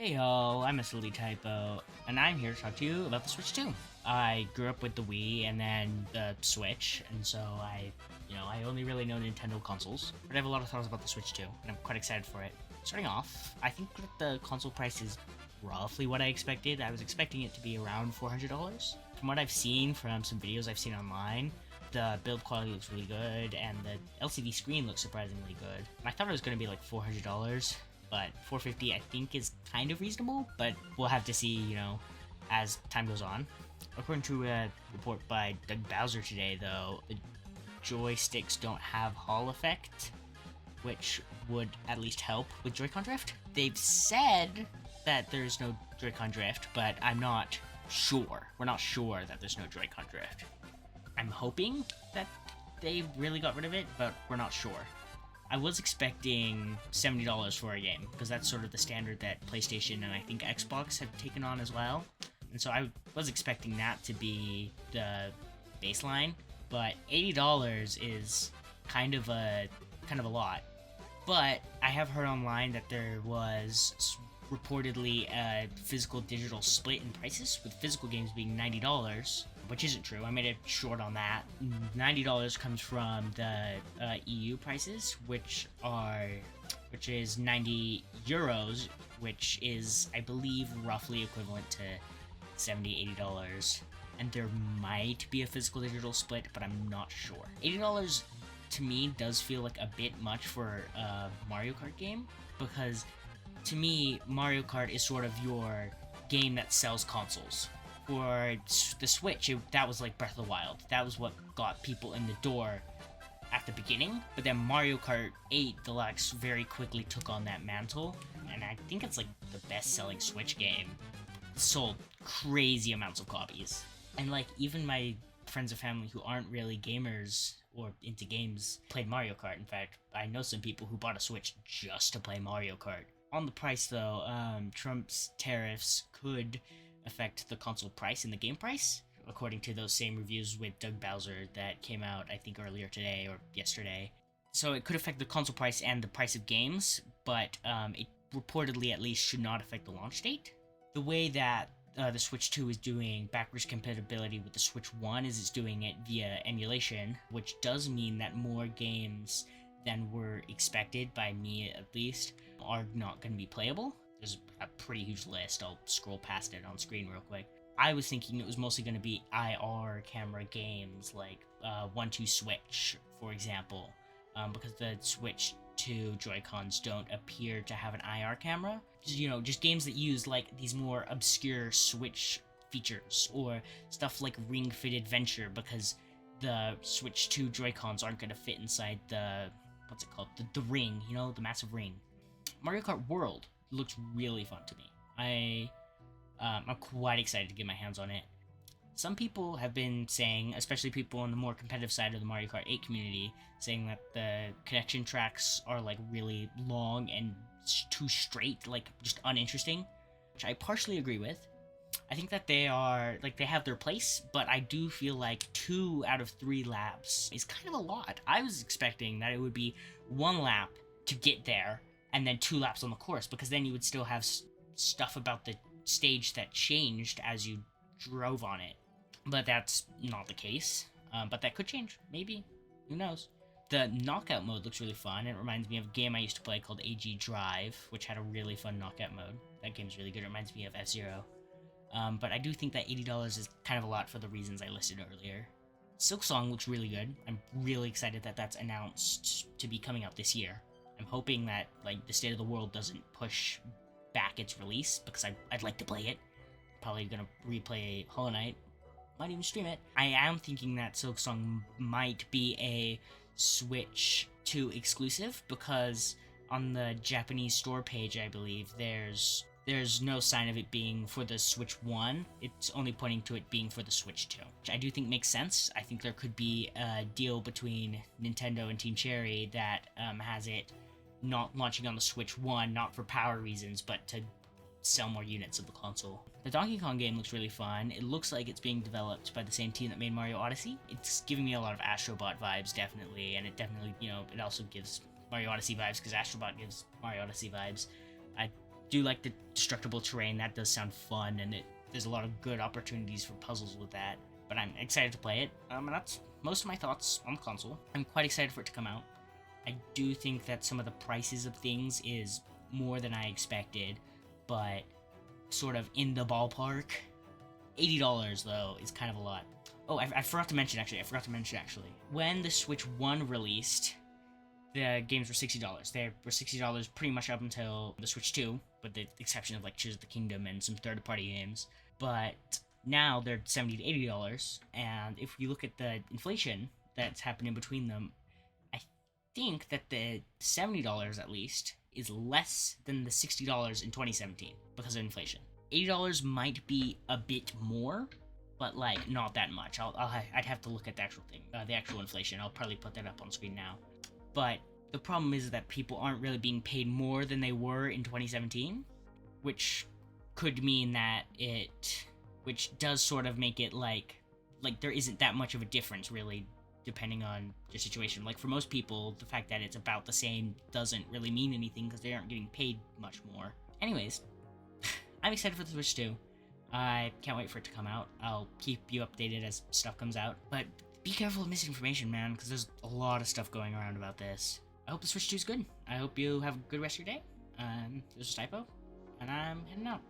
Hey yo, I'm a silly typo, and I'm here to talk to you about the Switch 2. I grew up with the Wii and then the Switch, and so I only really know Nintendo consoles, but I have a lot of thoughts about the Switch 2, and I'm quite excited for it. Starting off, I think that the console price is roughly what I expected. I was expecting it to be around $400. From what I've seen from some videos I've seen online, the build quality looks really good, and the LCD screen looks surprisingly good. I thought it was going to be like $400, but $450 I think is kind of reasonable, but we'll have to see, as time goes on. According to a report by Doug Bowser today, though, the joysticks don't have Hall effect, which would at least help with Joy-Con drift. They've said that there's no Joy-Con drift, but I'm not sure. We're not sure that there's no Joy-Con drift. I'm hoping that they really got rid of it, but we're not sure. I was expecting $70 for a game, because that's sort of the standard that PlayStation and I think Xbox have taken on as well. And so I was expecting that to be the baseline, but $80 is kind of a lot. But I have heard online that there was reportedly a physical digital split in prices, with physical games being $90, which isn't true. I made a short on that. $90 comes from the EU prices, which is 90 euros, which is, I believe, roughly equivalent to $70, $80. And there might be a physical digital split, but I'm not sure. $80 to me does feel like a bit much for a Mario Kart game, because to me, Mario Kart is sort of your game that sells consoles. For the Switch, that was like Breath of the Wild. That was what got people in the door at the beginning, but then Mario Kart 8 Deluxe very quickly took on that mantle, and I think it's like the best-selling Switch game. It sold crazy amounts of copies. And like, even my friends and family who aren't really gamers or into games played Mario Kart. In fact, I know some people who bought a Switch just to play Mario Kart. On the price though, Trump's tariffs could affect the console price and the game price, according to those same reviews with Doug Bowser that came out, I think, earlier today or yesterday. So it could affect the console price and the price of games, but it reportedly at least should not affect the launch date. The way that the Switch 2 is doing backwards compatibility with the Switch 1 is it's doing it via emulation, which does mean that more games than were expected, by me at least, are not going to be playable. There's a pretty huge list. I'll scroll past it on screen real quick. I was thinking it was mostly going to be IR camera games like 1-2 Switch, for example, because the Switch 2 Joy-Cons don't appear to have an IR camera. Just games that use like these more obscure Switch features, or stuff like Ring Fit Adventure, because the Switch 2 Joy-Cons aren't going to fit inside the, what's it called, the ring, the massive ring. Mario Kart World looks really fun to me. I'm quite excited to get my hands on it. Some people have been saying, especially people on the more competitive side of the Mario Kart 8 community, saying that the connection tracks are like really long and too straight, like just uninteresting, which I partially agree with. I think that they have their place, but I do feel like 2 out of 3 laps is kind of a lot. I was expecting that it would be 1 lap to get there, and then 2 laps on the course, because then you would still have stuff about the stage that changed as you drove on it. But that's not the case. But that could change, maybe. Who knows? The knockout mode looks really fun. It reminds me of a game I used to play called AG Drive, which had a really fun knockout mode. That game's really good. It reminds me of F-Zero. But I do think that $80 is kind of a lot for the reasons I listed earlier. Silksong looks really good. I'm really excited that that's announced to be coming out this year. I'm hoping that like the State of the World doesn't push back its release, because I'd like to play it. Probably gonna replay Hollow Knight. Might even stream it. I am thinking that Silksong might be a Switch 2 exclusive, because on the Japanese store page, I believe, there's no sign of it being for the Switch 1. It's only pointing to it being for the Switch 2, which I do think makes sense. I think there could be a deal between Nintendo and Team Cherry that has it not launching on the Switch 1, not for power reasons, but to sell more units of the console. The Donkey Kong game looks really fun. It looks like it's being developed by the same team that made Mario Odyssey. It's giving me a lot of Astrobot vibes, definitely, and it definitely, it also gives Mario Odyssey vibes, because Astrobot gives Mario Odyssey vibes. I do like the destructible terrain. That does sound fun, and there's a lot of good opportunities for puzzles with that. But I'm excited to play it. And that's most of my thoughts on the console. I'm quite excited for it to come out. I do think that some of the prices of things is more than I expected, but sort of in the ballpark. $80 though is kind of a lot. Oh, I forgot to mention actually. When the Switch 1 released, the games were $60. They were $60 pretty much up until the Switch 2, with the exception of like Tears of the Kingdom and some third-party games. But now they're $70 to $80, and if you look at the inflation that's happened in between them, I think that the $70 at least is less than the $60 in 2017 because of inflation. $80 might be a bit more, but like not that much. I'd have to look at the actual thing, the actual inflation. I'll probably put that up on screen now. But the problem is that people aren't really being paid more than they were in 2017, which could mean that which does sort of make it like there isn't that much of a difference really, depending on your situation. Like for most people, the fact that it's about the same doesn't really mean anything because they aren't getting paid much more. Anyways, I'm excited for the Switch 2. I can't wait for it to come out. I'll keep you updated as stuff comes out. But be careful of misinformation, man, because there's a lot of stuff going around about this. I hope the Switch 2 is good. I hope you have a good rest of your day. This is Typo, and I'm heading out.